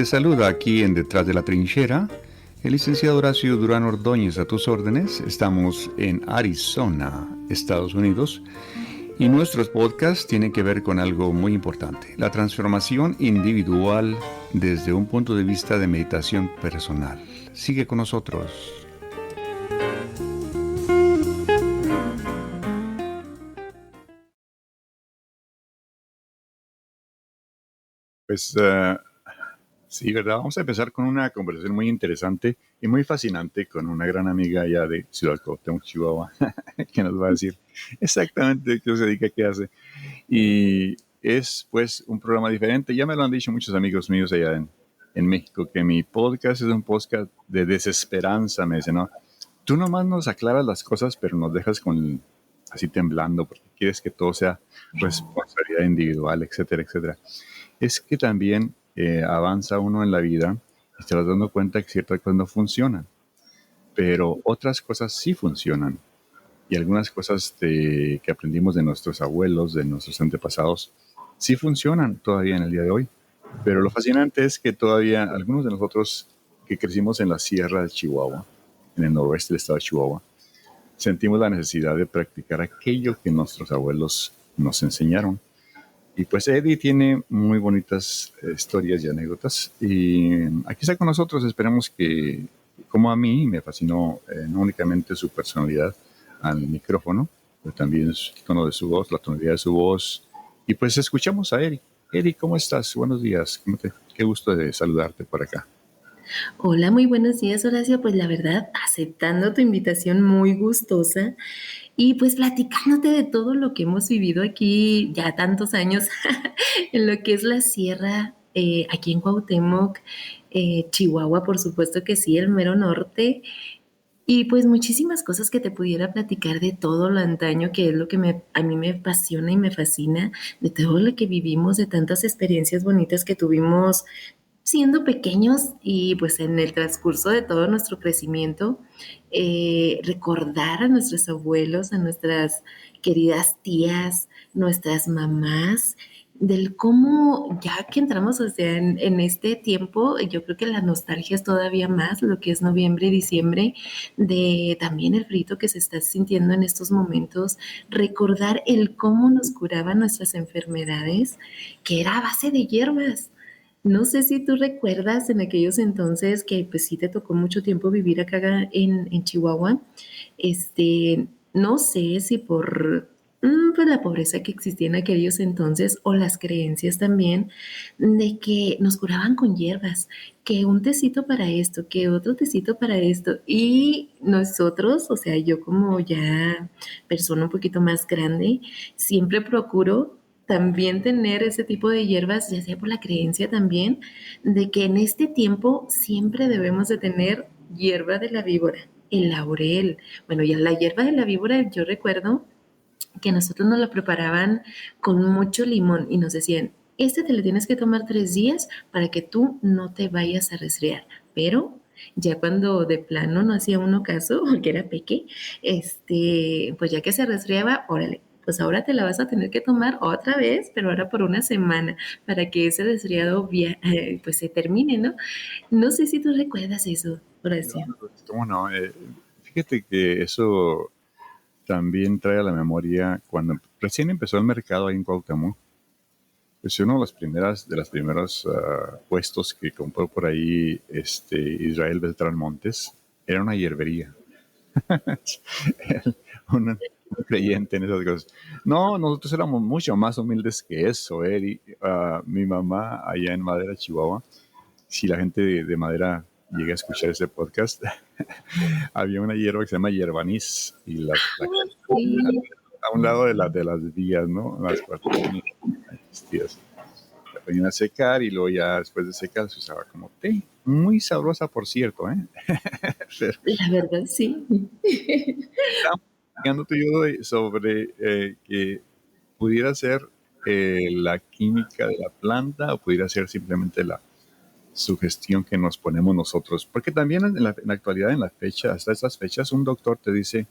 Te saluda aquí en Detrás de la Trinchera el licenciado Horacio Durán Ordóñez a tus órdenes. Estamos en Arizona, Estados Unidos, y nuestros podcasts tienen que ver con algo muy importante: la transformación individual desde un punto de vista de meditación personal. Sigue con nosotros. Pues sí, ¿verdad? Vamos a empezar con una conversación muy interesante y muy fascinante con una gran amiga allá de Ciudad Cuauhtémoc, Chihuahua, que nos va a decir exactamente qué se dedica, qué hace. Y es pues un programa diferente. Ya me lo han dicho muchos amigos míos allá en México, que mi podcast es un podcast de desesperanza. Me dicen, no, tú nomás nos aclaras las cosas, pero nos dejas con así temblando porque quieres que todo sea responsabilidad individual, etcétera, etcétera. Es que también avanza uno en la vida y te vas dando cuenta que ciertas cosas no funcionan, pero otras cosas sí funcionan. Y algunas cosas que aprendimos de nuestros abuelos, de nuestros antepasados, sí funcionan todavía en el día de hoy. Pero lo fascinante es que todavía algunos de nosotros que crecimos en la sierra de Chihuahua, en el noroeste del estado de Chihuahua, sentimos la necesidad de practicar aquello que nuestros abuelos nos enseñaron. Y pues Eddie tiene muy bonitas historias y anécdotas. Y aquí está con nosotros. Esperamos que, como a mí, me fascinó no únicamente su personalidad al micrófono, pero también el tono de su voz, la tonalidad de su voz. Y pues escuchamos a Eddie. Eddie, ¿cómo estás? Buenos días. Qué gusto de saludarte por acá. Hola, muy buenos días, Horacio. Pues la verdad, aceptando tu invitación muy gustosa y pues platicándote de todo lo que hemos vivido aquí ya tantos años en lo que es la sierra, aquí en Cuauhtémoc, Chihuahua, por supuesto que sí, el mero norte. Y pues muchísimas cosas que te pudiera platicar de todo lo antaño, que es lo que a mí me apasiona y me fascina, de todo lo que vivimos, de tantas experiencias bonitas que tuvimos siendo pequeños y pues en el transcurso de todo nuestro crecimiento, recordar a nuestros abuelos, a nuestras queridas tías, nuestras mamás, del cómo ya que entramos, o sea, en este tiempo, yo creo que la nostalgia es todavía más, lo que es noviembre y diciembre, de también el frío que se está sintiendo en estos momentos, recordar el cómo nos curaban nuestras enfermedades, que era a base de hierbas. No sé si tú recuerdas en aquellos entonces que pues sí te tocó mucho tiempo vivir acá en Chihuahua. No sé si por pues la pobreza que existía en aquellos entonces o las creencias también de que nos curaban con hierbas, que un tecito para esto, que otro tecito para esto. Y nosotros, o sea, yo como ya persona un poquito más grande, siempre procuro también tener ese tipo de hierbas, ya sea por la creencia también, de que en este tiempo siempre debemos de tener hierba de la víbora, el laurel. Bueno, ya la hierba de la víbora, yo recuerdo que nosotros nos la preparaban con mucho limón y nos decían, te lo tienes que tomar 3 días para que tú no te vayas a resfriar. Pero ya cuando de plano no hacía uno caso, porque era peque, pues ya que se resfriaba, órale, pues ahora te la vas a tener que tomar otra vez, pero ahora por una semana, para que ese resfriado pues se termine, ¿no? No sé si tú recuerdas eso, Horacio. ¿Cómo no? Fíjate que eso también trae a la memoria cuando recién empezó el mercado ahí en Cuauhtémoc. Pues uno de los primeros puestos que compró por ahí Israel Beltrán Montes era una hierbería. Un creyente en esas cosas. No, nosotros éramos mucho más humildes que eso. Mi mamá allá en Madera, Chihuahua, si la gente de Madera llega a escuchar ese podcast, había una hierba que se llama hierbanís y Sí. a un lado de las vías, ¿no? Las cuartillas, mis tías. La ponían a secar y luego ya después de secar se usaba como té. Muy sabrosa, por cierto, ¿eh? Pero La verdad, sí. estábamos platicando tú y yo sobre que pudiera ser la química de la planta o pudiera ser simplemente la sugestión que nos ponemos nosotros. Porque también en la actualidad, en la fecha, hasta estas fechas, un doctor te dice,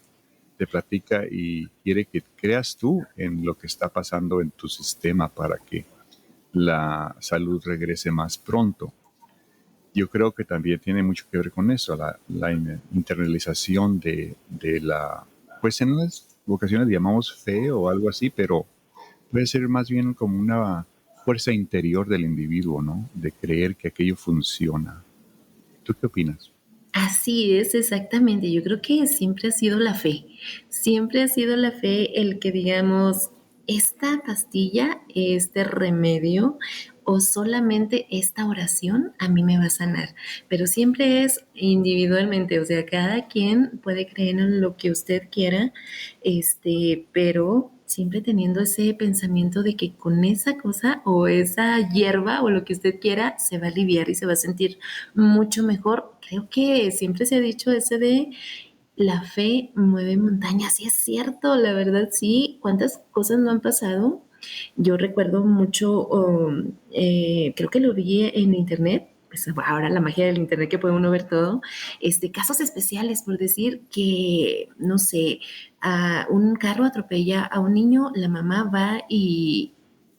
te platica y quiere que creas tú en lo que está pasando en tu sistema para que la salud regrese más pronto. yo creo que también tiene mucho que ver con eso, la internalización de pues en unas ocasiones llamamos fe o algo así, pero puede ser más bien como una fuerza interior del individuo, ¿no? De creer que aquello funciona. ¿Tú qué opinas? Así es, exactamente. Yo creo que siempre ha sido la fe. Siempre ha sido la fe el que digamos, esta pastilla, este remedio o solamente esta oración a mí me va a sanar. Pero siempre es individualmente, o sea, cada quien puede creer en lo que usted quiera, pero siempre teniendo ese pensamiento de que con esa cosa o esa hierba o lo que usted quiera se va a aliviar y se va a sentir mucho mejor. Creo que siempre se ha dicho ese de la fe mueve montañas, y es cierto, la verdad sí, cuántas cosas no han pasado. Yo recuerdo mucho, creo que lo vi en internet, pues ahora la magia del internet que puede uno ver todo, casos especiales, por decir que, no sé, a un carro atropella a un niño, la mamá va y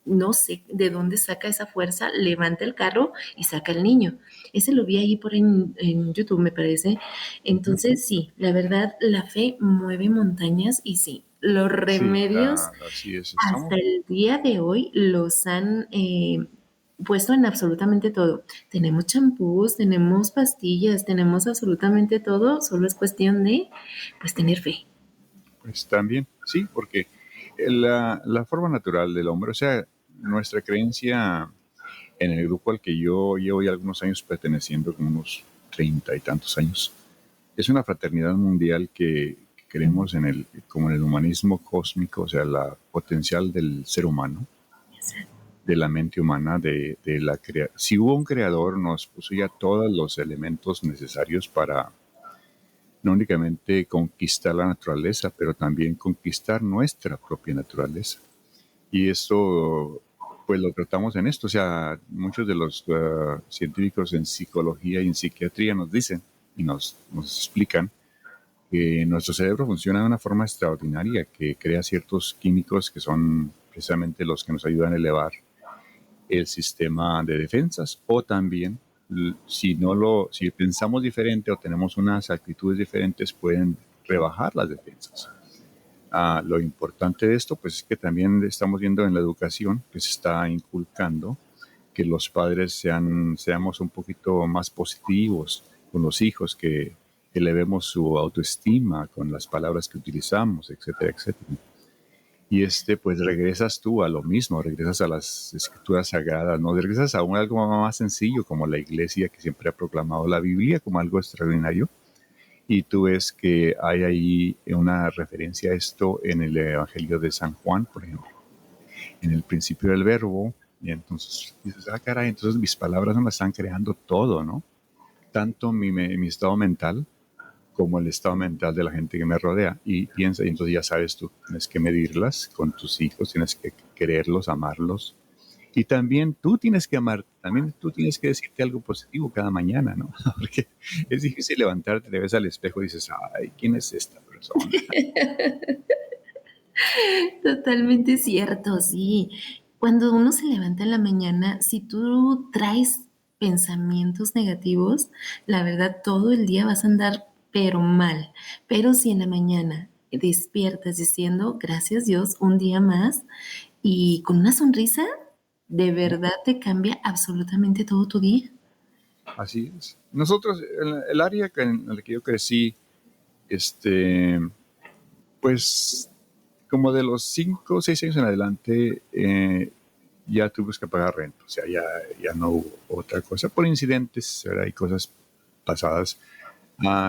no sé de dónde saca esa fuerza, levanta el carro y saca al niño. Ese lo vi ahí por en YouTube, me parece. Ujú. Entonces, sí, la verdad, la fe mueve montañas y sí, los Sí, remedios claro, así es. hasta Estamos, el día de hoy los han puesto en absolutamente todo. Tenemos champús, tenemos pastillas, tenemos absolutamente todo, solo es cuestión de, pues, tener fe. pues también, sí, porque la forma natural del hombre, o sea, nuestra creencia en el grupo al que yo llevo ya algunos años perteneciendo, como unos 30 y tantos años, es una fraternidad mundial que creemos en como en el humanismo cósmico, o sea, la potencial del ser humano, de la mente humana, de la si hubo un creador, nos puso ya todos los elementos necesarios para no únicamente conquistar la naturaleza, pero también conquistar nuestra propia naturaleza. Y esto, pues lo tratamos en esto. O sea, muchos de los científicos en psicología y en psiquiatría nos dicen y nos explican que nuestro cerebro funciona de una forma extraordinaria, que crea ciertos químicos que son precisamente los que nos ayudan a elevar el sistema de defensas, o también si pensamos diferente o tenemos unas actitudes diferentes pueden rebajar las defensas. Lo importante de esto pues es que también estamos viendo en la educación que se está inculcando que los padres seamos un poquito más positivos con los hijos, que elevemos su autoestima con las palabras que utilizamos, etcétera, etcétera. Y pues regresas tú a lo mismo, regresas a las escrituras sagradas, ¿no? Regresas a algo más sencillo como la iglesia que siempre ha proclamado la Biblia como algo extraordinario. Y tú ves que hay ahí una referencia a esto en el Evangelio de San Juan, por ejemplo, en el principio del verbo. Y entonces dices, caray, entonces mis palabras no las están creando todo, ¿no? Tanto mi estado mental como el estado mental de la gente que me rodea. Y piensa, y entonces ya sabes, tú tienes que medirlas con tus hijos, tienes que quererlos, amarlos. Y también tú tienes que amar, también tú tienes que decirte algo positivo cada mañana, ¿no? Porque es difícil levantarte, te ves al espejo y dices, ay, ¿quién es esta persona? Totalmente cierto, sí. Cuando uno se levanta en la mañana, si tú traes pensamientos negativos, la verdad todo el día vas a andar pero mal. Pero si en la mañana despiertas diciendo, gracias Dios, un día más y con una sonrisa, de verdad te cambia absolutamente todo tu día. Así es. Nosotros, el área en la que yo crecí, este, pues como de los 5 o 6 años en adelante, ya tuvimos que pagar renta, o sea, ya no hubo otra cosa por incidentes, ¿verdad? Y cosas pasadas.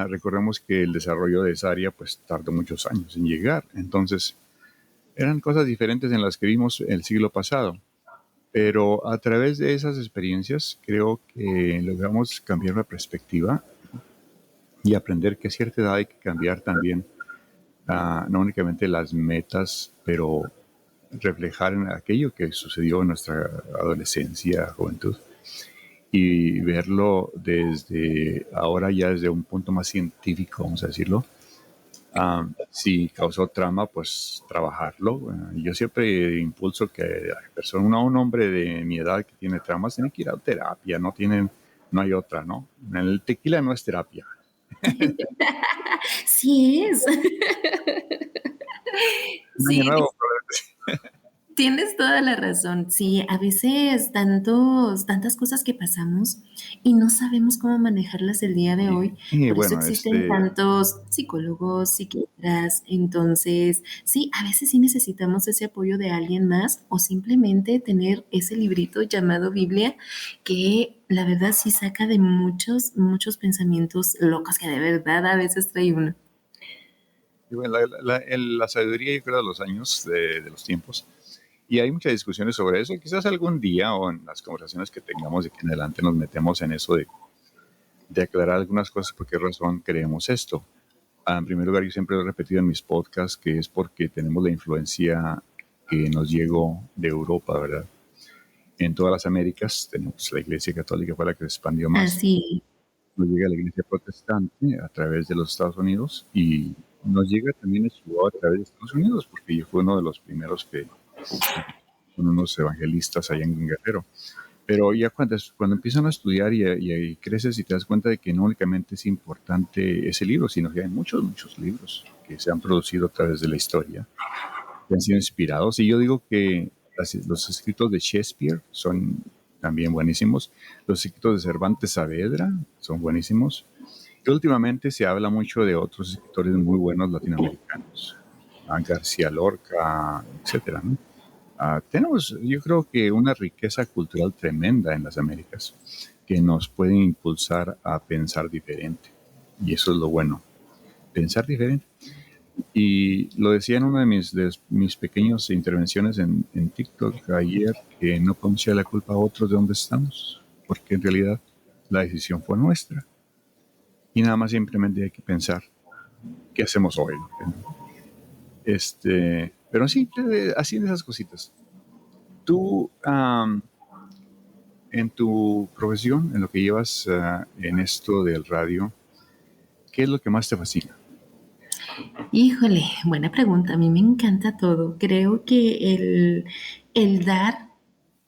Recordemos que el desarrollo de esa área pues tardó muchos años en llegar, entonces eran cosas diferentes en las que vimos el siglo pasado, pero a través de esas experiencias creo que logramos cambiar la perspectiva y aprender que a cierta edad hay que cambiar también, no únicamente las metas, pero reflejar en aquello que sucedió en nuestra adolescencia, juventud, y verlo desde ahora ya desde un punto más científico, vamos a decirlo. Si causó trauma, pues trabajarlo. Yo siempre impulso que un hombre de mi edad que tiene traumas tiene que ir a terapia, no no hay otra, ¿no? El tequila no es terapia. Sí es. Un año Sí, nuevo, tienes toda la razón. Sí, a veces tantas cosas que pasamos y no sabemos cómo manejarlas el día de hoy. y Por eso bueno, existen tantos psicólogos, psiquiatras. Entonces, sí, a veces sí necesitamos ese apoyo de alguien más o simplemente tener ese librito llamado Biblia que la verdad sí saca de muchos, muchos pensamientos locos que de verdad a veces trae uno. y bueno, la sabiduría, yo creo, de los años, de los tiempos. Y hay muchas discusiones sobre eso. Quizás algún día o en las conversaciones que tengamos de aquí en adelante nos metemos en eso de aclarar algunas cosas por qué razón creemos esto. En primer lugar, yo siempre lo he repetido en mis podcasts que es porque tenemos la influencia que nos llegó de Europa, ¿verdad? En todas las Américas tenemos la Iglesia Católica, fue la que se expandió más. Así, Nos llega la Iglesia Protestante a través de los Estados Unidos y nos llega también a través de Estados Unidos, porque yo fui uno de los primeros que con unos evangelistas allá en Guerrero. Pero ya cuando empiezan a estudiar y creces y te das cuenta de que no únicamente es importante ese libro, sino que hay muchos, muchos libros que se han producido a través de la historia, que han sido inspirados. Y yo digo que los escritos de Shakespeare son también buenísimos. Los escritos de Cervantes Saavedra son buenísimos. Y últimamente se habla mucho de otros escritores muy buenos latinoamericanos, García Lorca, etcétera, ¿no? Tenemos, yo creo que una riqueza cultural tremenda en las Américas que nos puede impulsar a pensar diferente. Y eso es lo bueno, pensar diferente. Y lo decía en una de mis pequeñas intervenciones en TikTok ayer, que no podemos echar la culpa a otros de dónde estamos, porque en realidad la decisión fue nuestra. Y nada más simplemente hay que pensar qué hacemos hoy. Pero sí, así de esas cositas. Tú, en tu profesión, en lo que llevas en esto del radio, ¿qué es lo que más te fascina? híjole, buena pregunta. A mí me encanta todo. Creo que el dar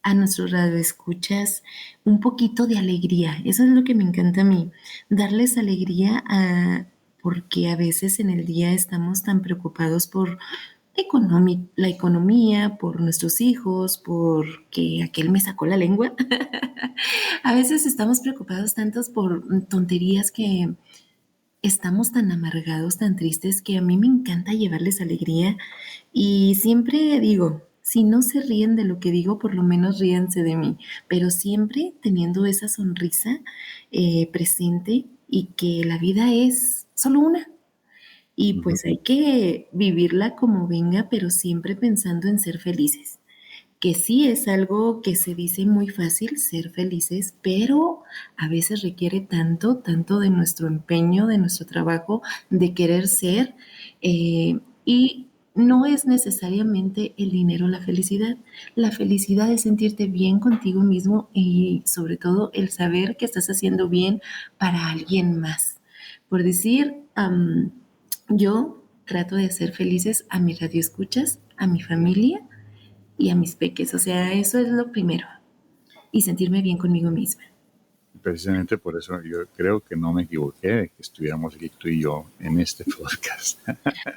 a nuestros radioescuchas un poquito de alegría, eso es lo que me encanta a mí. Darles alegría porque a veces en el día estamos tan preocupados por la economía, por nuestros hijos, porque aquel me sacó la lengua. A veces estamos preocupados tantos por tonterías que estamos tan amargados, tan tristes, que a mí me encanta llevarles alegría y siempre digo, si no se ríen de lo que digo, por lo menos ríanse de mí, pero siempre teniendo esa sonrisa presente y que la vida es solo una. Y Ujú. pues hay que vivirla como venga, pero siempre pensando en ser felices, que sí es algo que se dice muy fácil, ser felices, pero a veces requiere tanto, tanto de nuestro empeño, de nuestro trabajo, de querer ser, y no es necesariamente el dinero la felicidad. La felicidad es sentirte bien contigo mismo y sobre todo el saber que estás haciendo bien para alguien más. Por decir, yo trato de hacer felices a mis radioescuchas, a mi familia y a mis peques. O sea, eso es lo primero. Y sentirme bien conmigo misma. Precisamente por eso yo creo que no me equivoqué de que estuviéramos aquí tú y yo en este podcast.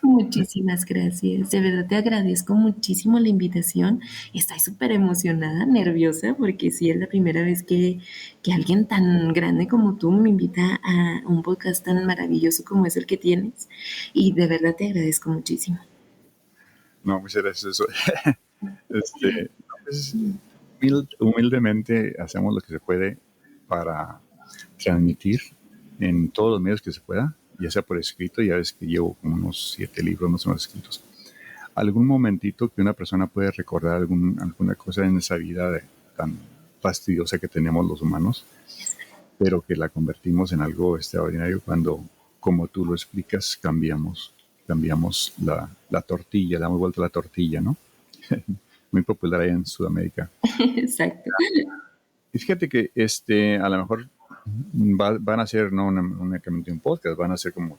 Muchísimas gracias. De verdad te agradezco muchísimo la invitación. Estoy súper emocionada, nerviosa, porque sí es la primera vez que alguien tan grande como tú me invita a un podcast tan maravilloso como es el que tienes. Y de verdad te agradezco muchísimo. No, muchas gracias. Eso. No, pues, humildemente hacemos lo que se puede para transmitir en todos los medios que se pueda, ya sea por escrito, ya ves que llevo como unos 7 libros más o menos escritos. Algún momentito que una persona puede recordar alguna cosa en esa vida tan fastidiosa que tenemos los humanos, pero que la convertimos en algo extraordinario cuando, como tú lo explicas, cambiamos la tortilla, damos vuelta a la tortilla, ¿no? Muy popular allá en Sudamérica. Exacto. Y fíjate que a lo mejor van a ser no únicamente un podcast, van a ser como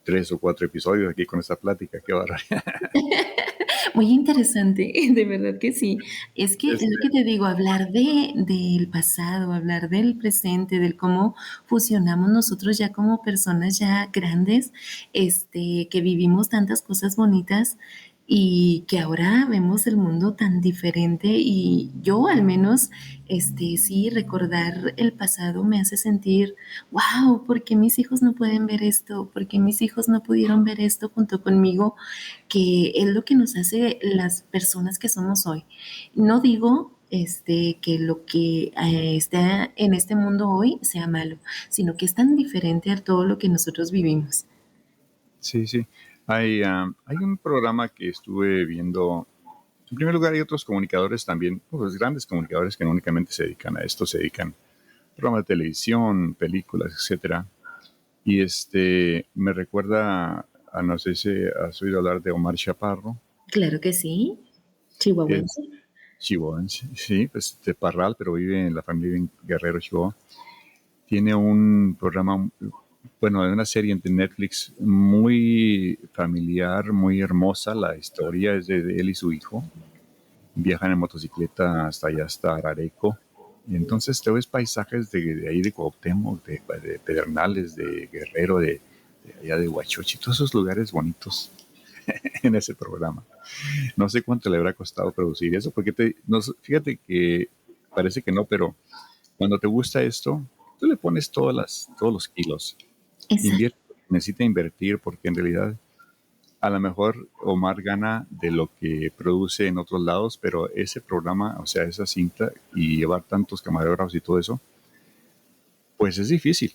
3 o 4 episodios aquí con esta plática, qué barbaridad. Muy interesante, de verdad que sí. Es que Este, lo que te digo, hablar del pasado, hablar del presente, del cómo fusionamos nosotros ya como personas ya grandes, que vivimos tantas cosas bonitas y que ahora vemos el mundo tan diferente y yo al menos, sí, recordar el pasado me hace sentir, wow, ¿por qué mis hijos no pueden ver esto? ¿Por qué mis hijos no pudieron ver esto junto conmigo? Que es lo que nos hace las personas que somos hoy. No digo que lo que está en este mundo hoy sea malo, sino que es tan diferente a todo lo que nosotros vivimos. sí, sí. Hay un programa que estuve viendo. En primer lugar, hay otros comunicadores también, pues grandes comunicadores que no únicamente se dedican a esto, se dedican a programas de televisión, películas, etcétera. Y me recuerda a, no sé si has oído hablar de Omar Chaparro, Claro que sí, es chihuahuense. chihuahuense, sí, pues de Parral, pero vive en la familia en Guerrero, Chihuahua. Tiene un programa, bueno, de una serie de Netflix muy familiar, muy hermosa. La historia es de él y su hijo. Viajan en motocicleta hasta allá, hasta Arareco. Y entonces te ves paisajes de ahí de Cuauhtémoc, de Pedernales, de Guerrero, de allá de Huachochi, todos esos lugares bonitos en ese programa. No sé cuánto le habrá costado producir eso, porque fíjate que parece que no, pero cuando te gusta esto, tú le pones todos los kilos. Exacto. Invierte, necesita invertir porque en realidad a lo mejor Omar gana de lo que produce en otros lados, pero ese programa, o sea, esa cinta y llevar tantos camarógrafos y todo eso, pues es difícil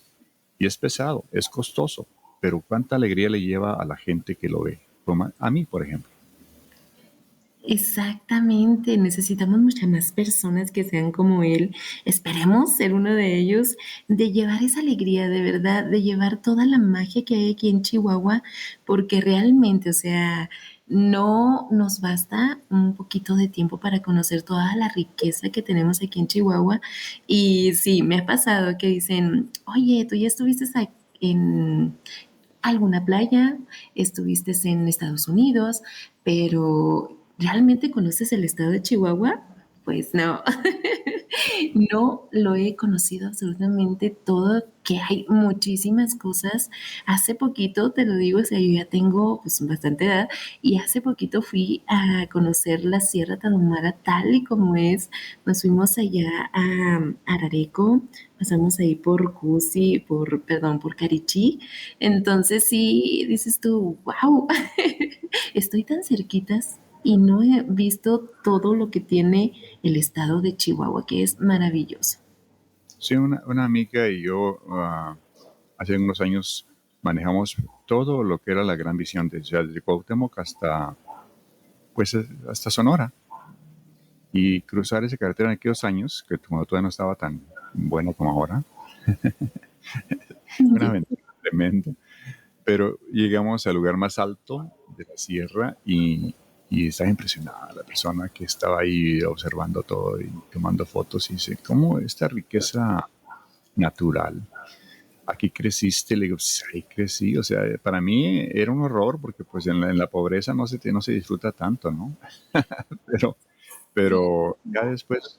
y es pesado, es costoso, pero cuánta alegría le lleva a la gente que lo ve. Como a mí, por ejemplo. Exactamente, necesitamos muchas más personas que sean como él. Esperemos ser uno de ellos, de llevar esa alegría, de verdad, de llevar toda la magia que hay aquí en Chihuahua, porque realmente, o sea, no nos basta un poquito de tiempo para conocer toda la riqueza que tenemos aquí en Chihuahua. Y sí, me ha pasado que dicen, oye, tú ya estuviste en alguna playa, estuviste en Estados Unidos, pero ¿realmente conoces el estado de Chihuahua? Pues no, no lo he conocido absolutamente todo, que hay muchísimas cosas. Hace poquito, te lo digo, o sea, yo ya tengo pues bastante edad y hace poquito fui a conocer la Sierra Tarahumara tal y como es. Nos fuimos allá a Arareco, pasamos ahí por Cusi, perdón, por Carichí. Entonces sí, dices tú, wow, estoy tan cerquitas y no he visto todo lo que tiene el estado de Chihuahua, que es maravilloso. Sí, una amiga y yo hace unos años manejamos todo lo que era la gran visión, desde Cuauhtémoc hasta, pues, hasta Sonora. Y cruzar esa carretera en aquellos años, que cuando todavía no estaba tan buena como ahora, una aventura tremenda. Pero llegamos al lugar más alto de la sierra y estaba impresionada la persona que estaba ahí observando todo y tomando fotos y dice, ¿cómo esta riqueza natural? Aquí creciste, le digo, "Sí, ahí crecí, o sea, para mí era un horror porque pues en la pobreza no se disfruta tanto, ¿no? Pero, pero ya después,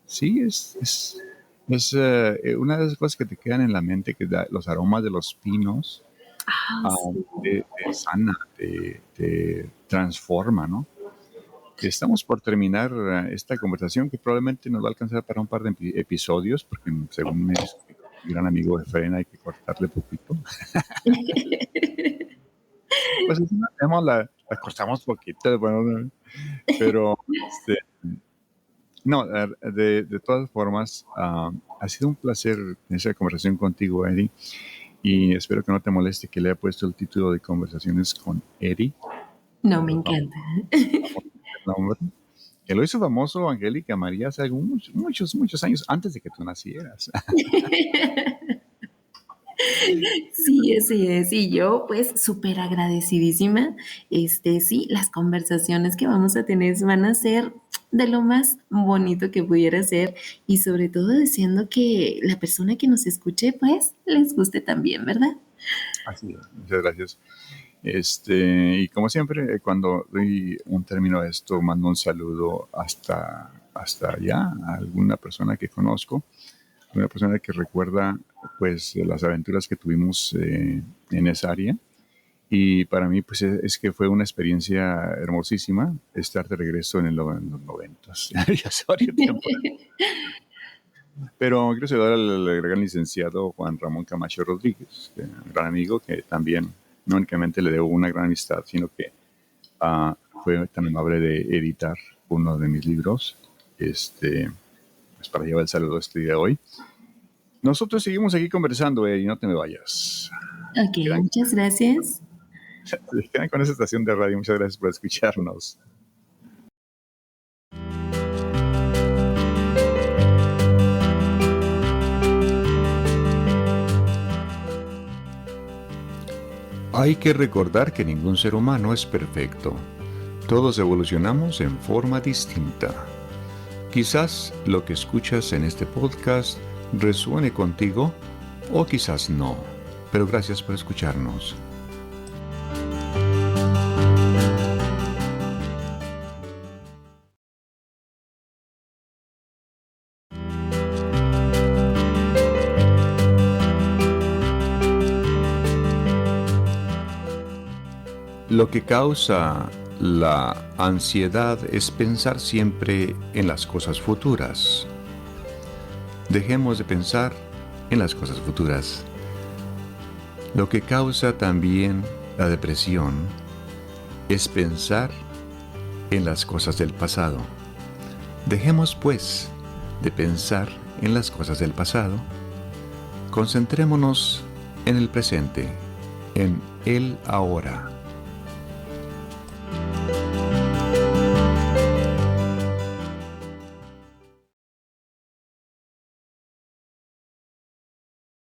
sí, es una de las cosas que te quedan en la mente, que los aromas de los pinos Ah, sí. te sana, te transforma, ¿no? Estamos por terminar esta conversación que probablemente nos va a alcanzar para un par de episodios, porque según me dice mi gran amigo Efraín hay que cortarle poquito. Pues así no hacemos, la cortamos poquito, bueno, ¿no? Pero no, de todas formas, ha sido un placer esa conversación contigo, Eddie, y espero que no te moleste que le haya puesto el título de Conversaciones con Eddie. No, me encanta. Famoso nombre, que lo hizo famoso Angélica María hace muchos años antes de que tú nacieras. Sí, así es. Y yo, pues, súper agradecidísima. Sí, las conversaciones que vamos a tener van a ser de lo más bonito que pudiera ser y sobre todo deseando que la persona que nos escuche, pues, les guste también, ¿verdad? Así es, muchas gracias. Y como siempre, cuando doy un término a esto, mando un saludo hasta allá a alguna persona que conozco, una persona que recuerda pues las aventuras que tuvimos en esa área. Y para mí pues es que fue una experiencia hermosísima estar de regreso en los 90s. Ya hace varios tiempo. Pero quiero saludar al gran licenciado Juan Ramón Camacho Rodríguez, un gran amigo que también no únicamente le debo una gran amistad, sino que fue tan amable de editar uno de mis libros. Pues para llevar el saludo este día de hoy. Nosotros seguimos aquí conversando, y no te me vayas. Ok, muchas gracias. Quedan con esa estación de radio. Muchas gracias por escucharnos. Hay que recordar que ningún ser humano es perfecto. Todos evolucionamos en forma distinta. Quizás lo que escuchas en este podcast resuene contigo o quizás no, pero gracias por escucharnos. Lo que causa la ansiedad es pensar siempre en las cosas futuras. Dejemos de pensar en las cosas futuras. Lo que causa también la depresión es pensar en las cosas del pasado. Dejemos pues de pensar en las cosas del pasado. Concentrémonos en el presente, en el ahora.